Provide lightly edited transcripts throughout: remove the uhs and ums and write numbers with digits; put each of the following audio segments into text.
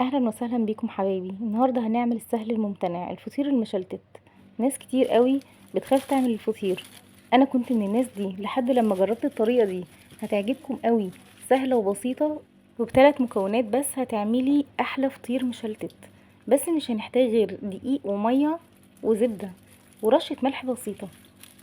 اهلا وسهلا بيكم حبايبي. النهارده هنعمل السهل الممتنع، الفطير المشلتت. ناس كتير قوي بتخاف تعمل الفطير. انا كنت من الناس دي لحد لما جربت الطريقه دي. هتعجبكم قوي، سهله وبسيطه، وبثلاث مكونات بس هتعملي احلى فطير مشلتت. بس مش هنحتاج غير دقيق وميه وزبده ورشه ملح بسيطه.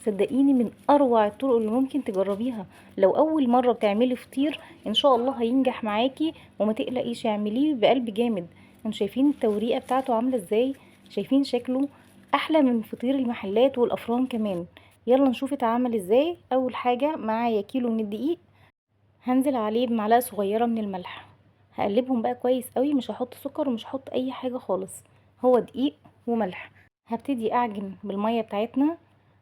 صدقيني من اروع الطرق اللي ممكن تجربيها. لو اول مره بتعملي فطير ان شاء الله هينجح معاكي، وما تقلقيش اعمليه بقلب جامد. انتوا شايفين التوريقه بتاعته عامله ازاي؟ شايفين شكله احلى من فطير المحلات والافران كمان. يلا نشوف اتعمل ازاي. اول حاجه معايا كيلو من الدقيق، هنزل عليه بمعلقه صغيره من الملح. هقلبهم بقى كويس قوي، مش هحط سكر ومش هحط اي حاجه خالص، هو دقيق وملح. هبتدي اعجن بالميه بتاعتنا.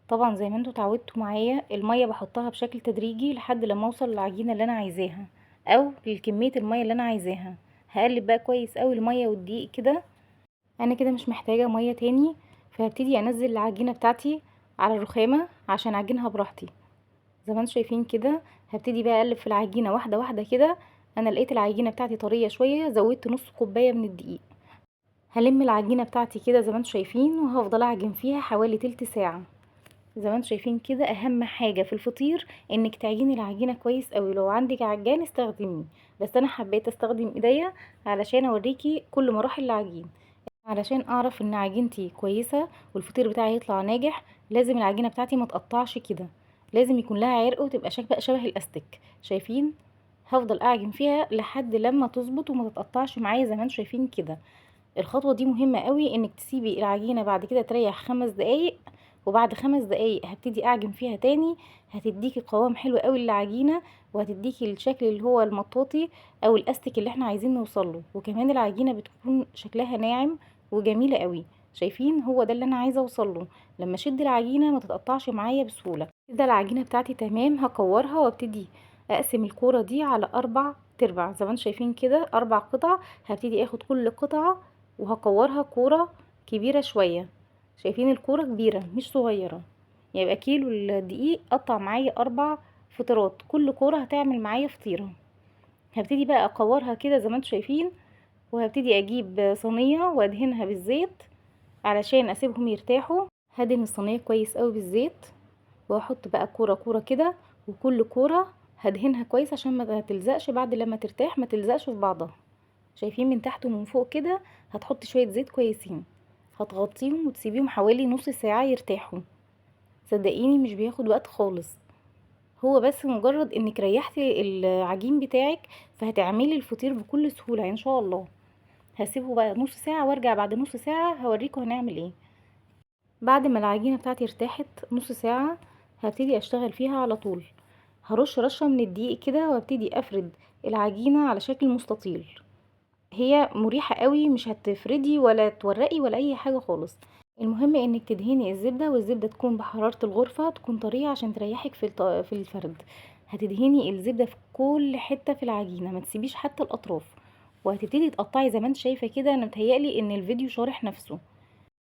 طبعا زي ما انتوا اتعودتوا معايا الميه بحطها بشكل تدريجي لحد لما اوصل للعجينه اللي انا عايزاها، او لكميه الميه اللي انا عايزاها. هقلب بقى كويس قوي الميه والدقيق كده. انا كده مش محتاجه ميه تاني، فهبتدي انزل العجينه بتاعتي على الرخامه عشان اعجنها براحتي. زي ما انتم شايفين كده، هبتدي بقى اقلب في العجينه واحده واحده كده. انا لقيت العجينه بتاعتي طريه شويه، زودت نص كوبايه من الدقيق. هلم العجينه بتاعتي كده زي ما انتم شايفين، وهفضل اعجن فيها حوالي تلت ساعه. زي ما انتم شايفين كده، اهم حاجه في الفطير انك تعجني العجينه كويس قوي. لو عندك عجان استخدميه، بس انا حبيت استخدم ايديا علشان اوريكي كل مراحل العجين. علشان اعرف ان عجينتي كويسه والفطير بتاعي يطلع ناجح، لازم العجينه بتاعتي ما تقطعش كده، لازم يكون لها عرق وتبقى شبه الاستك. شايفين؟ هفضل اعجن فيها لحد لما تظبط وما تتقطعش معايا زي ما انتم شايفين كده. الخطوه دي مهمه قوي، انك تسيبي العجينه بعد كده تريح 5 دقايق، وبعد 5 دقايق هبتدي اعجن فيها تاني. هتديكي قوام حلو قوي للعجينه، وهتديكي الشكل اللي هو المطاطي او الاستك اللي احنا عايزين نوصله. وكمان العجينه بتكون شكلها ناعم وجميله قوي. شايفين؟ هو ده اللي انا عايزه اوصله. لما اشد العجينه ما تتقطعش معايا بسهوله. كده العجينه بتاعتي تمام، هكورها وابتدي اقسم الكوره دي على 4 تربع زي ما انتم شايفين كده، 4 قطع. هبتدي اخد كل قطعه وهكورها كوره كبيره شويه. شايفين؟ الكوره كبيره مش صغيره. يبقى كيلو الدقيق قطع معايا 4 فطيرات، كل كوره هتعمل معايا فطيره. هبتدي بقى اكورها كده زي ما انتم شايفين، وهبتدي اجيب صينيه وادهنها بالزيت علشان اسيبهم يرتاحوا. هدهن الصينيه كويس قوي بالزيت، واحط بقى كوره كوره كده، وكل كوره هدهنها كويس عشان ما تلزقش. بعد لما ترتاح ما تلزقش في بعضها. شايفين؟ من تحت ومن فوق كده. هتحط شويه زيت كويسين، هتغطيهم وتسيبيهم حوالي نص ساعه يرتاحوا. صدقيني مش بياخد وقت خالص، هو بس مجرد انك ريحتي العجين بتاعك فهتعملي الفطير بكل سهوله ان شاء الله. هسيبه بقى نص ساعه وارجع بعد نص ساعه هوريكم هنعمل ايه. بعد ما العجينه بتاعتي ارتاحت نص ساعه، هبتدي اشتغل فيها على طول. هرش رشه من الدقيق كده وابتدي افرد العجينه على شكل مستطيل. هي مريحة قوي، مش هتفردي ولا تورقي ولا اي حاجة خالص. المهم انك تدهني الزبدة، والزبدة تكون بحرارة الغرفة، تكون طرية عشان تريحك في الفرد. هتدهني الزبدة في كل حتة في العجينة، ما تسيبيش حتى الاطراف. وهتبتدي تقطعي زي ما انت شايفة كده. انا متهيألي ان الفيديو شارح نفسه.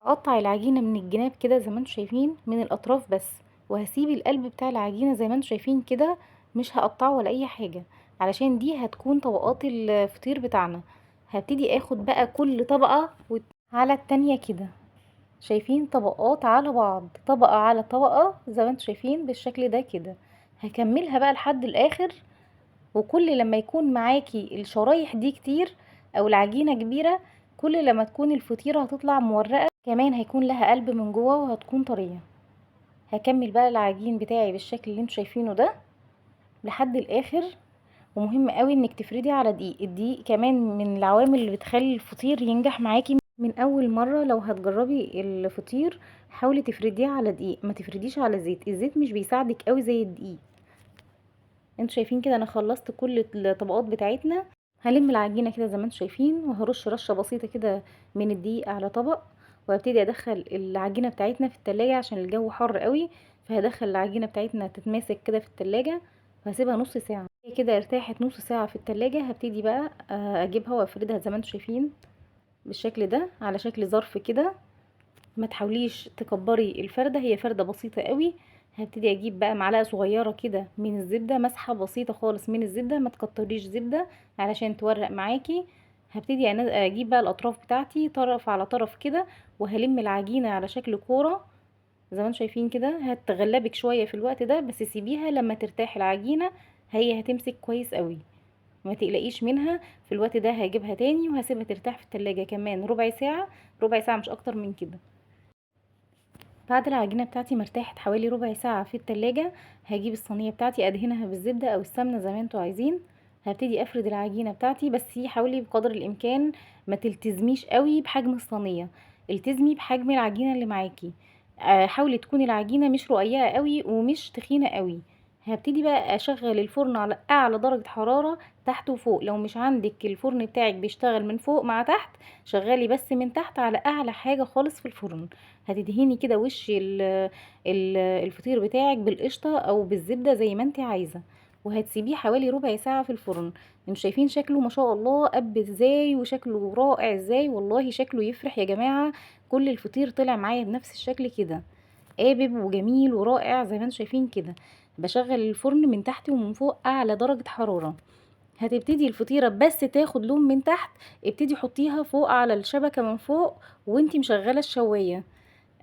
اقطع العجينة من الجناب كده زي ما انتم شايفين، من الاطراف بس. وهسيب القلب بتاع العجينة زي ما انتم شايفين كده، مش هقطعه ولا اي حاجة، علشان دي هتكون طبقات الفطير بتاعنا. هبتدي اخد بقى كل طبقة على التانية كده. شايفين؟ طبقات على بعض، طبقة على طبقة زي ما انتم شايفين بالشكل ده كده. هكملها بقى لحد الاخر. وكل لما يكون معاكي الشرايح دي كتير او العجينة كبيرة، كل لما تكون الفطيرة هتطلع مورقة، كمان هيكون لها قلب من جوه وهتكون طرية. هكمل بقى العجين بتاعي بالشكل اللي انتوا شايفينه ده لحد الاخر. ومهم قوي انك تفردي على دقيق. الدقيق كمان من العوامل اللي بتخلي الفطير ينجح معاكي من اول مرة. لو هتجربي الفطير حاولي تفرديه على دقيق، ما تفرديش على زيت. الزيت مش بيساعدك قوي زي الدقيق. انتوا شايفين كده انا خلصت كل الطبقات بتاعتنا. هلم العجينه كده زي ما انتوا شايفين، وهرش رشه بسيطه كده من الدقيق على طبق. وهبتدي ادخل العجينه بتاعتنا في التلاجة عشان الجو حر قوي. فهدخل العجينه بتاعتنا تتماسك كده في التلاجة، وهسيبها نص ساعه. هي كده ارتاحت نص ساعه في التلاجة. هبتدي بقى اجيبها وافردها زي ما انتوا شايفين بالشكل ده، على شكل ظرف كده. ما تحاوليش تكبري الفردة، هي فردة بسيطة قوي. هبتدي اجيب بقى معلقة صغيرة كده من الزبدة، مسحة بسيطة خالص من الزبدة، ما تكتريش زبدة علشان تورق معاكي. هبتدي اجيب بقى الاطراف بتاعتي طرف على طرف كده، وهلم العجينة على شكل كورة زي ما انتم شايفين كده. هتغلبك شوية في الوقت ده، بس سيبيها لما ترتاح العجينة، هي هتمسك كويس قوي، ما تقلقيش منها. في الوقت ده هجيبها تاني وهسيبها ترتاح في التلاجة كمان ربع ساعة، ربع ساعة مش اكتر من كده. بعد العجينة بتاعتي مرتاحت حوالي ربع ساعة في التلاجة، هجيب الصينية بتاعتي ادهنها بالزبدة او السمنة زي ما انتوا عايزين. هبتدي افرد العجينة بتاعتي، بس حاولي بقدر الامكان ما تلتزميش قوي بحجم الصينية، التزمي بحجم العجينة اللي معاكي. حاولي تكون العجينة مش رقيقة قوي ومش تخينة قوي. هبتدي بقى اشغل الفرن على اعلى درجة حرارة تحت وفوق. لو مش عندك الفرن بتاعك بيشتغل من فوق مع تحت، شغلي بس من تحت على اعلى حاجة خالص في الفرن. هتدهني كده وش الفطير بتاعك بالقشطة او بالزبدة زي ما انت عايزة، وهتسيبيه حوالي ربع ساعة في الفرن. انتوا شايفين شكله ما شاء الله قب ازاي، وشكله رائع ازاي، والله شكله يفرح يا جماعة. كل الفطير طلع معايا بنفس الشكل كده، قابب وجميل ورائع زي ما انتوا شايفين كده. بشغل الفرن من تحت ومن فوق اعلى درجة حرارة. هتبتدي الفطيرة بس تاخد لون من تحت، ابتدي حطيها فوق على الشبكة من فوق وانتي مشغلة الشواية.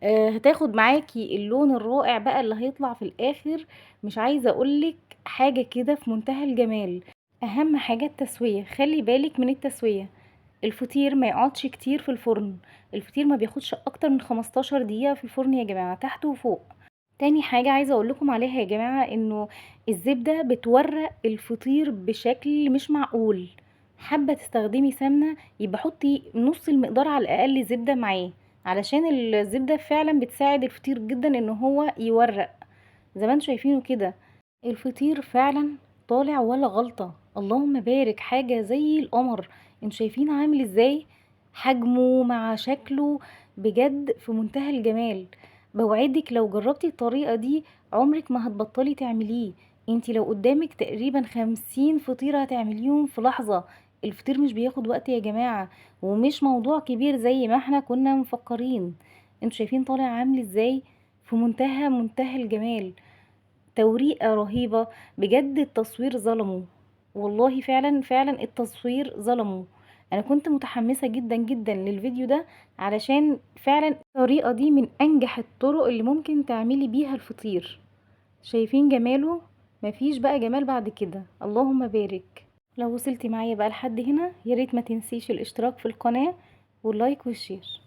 هتاخد معاكي اللون الرائع بقى اللي هيطلع في الاخر. مش عايزة اقولك حاجة كده في منتهى الجمال. اهم حاجة التسوية، خلي بالك من التسوية. الفطير ما يقعدش كتير في الفرن، الفطير ما بياخدش اكتر من 15 دقيقة في الفرن يا جماعة، تحت وفوق. تاني حاجة عايزة اقول لكم عليها يا جماعة، انه الزبدة بتورق الفطير بشكل مش معقول. حابة تستخدمي سمنة، يبقى حطي نص المقدار على الاقل زبدة معاه، علشان الزبدة فعلا بتساعد الفطير جدا ان هو يورق زي ما انتوا شايفينه كده. الفطير فعلا طالع ولا غلطة، اللهم بارك، حاجة زي القمر. انتوا شايفين عامل ازاي، حجمه مع شكله، بجد في منتهى الجمال. بوعدك لو جربتي الطريقة دي عمرك ما هتبطلي تعمليه. انتي لو قدامك تقريبا 50 فطيرة هتعمليهم في لحظة. الفطير مش بياخد وقت يا جماعة، ومش موضوع كبير زي ما احنا كنا مفكرين. انتوا شايفين طالع عامل ازاي، في منتهى الجمال، توريقة رهيبة. بجد التصوير ظلمه، والله فعلا التصوير ظلمه. انا كنت متحمسة جدا جدا للفيديو ده، علشان فعلا الطريقة دي من انجح الطرق اللي ممكن تعملي بيها الفطير. شايفين جماله، مفيش بقى جمال بعد كده، اللهم بارك. لو وصلتي معايا بقى لحد هنا، ياريت ما تنسيش الاشتراك في القناة واللايك والشير.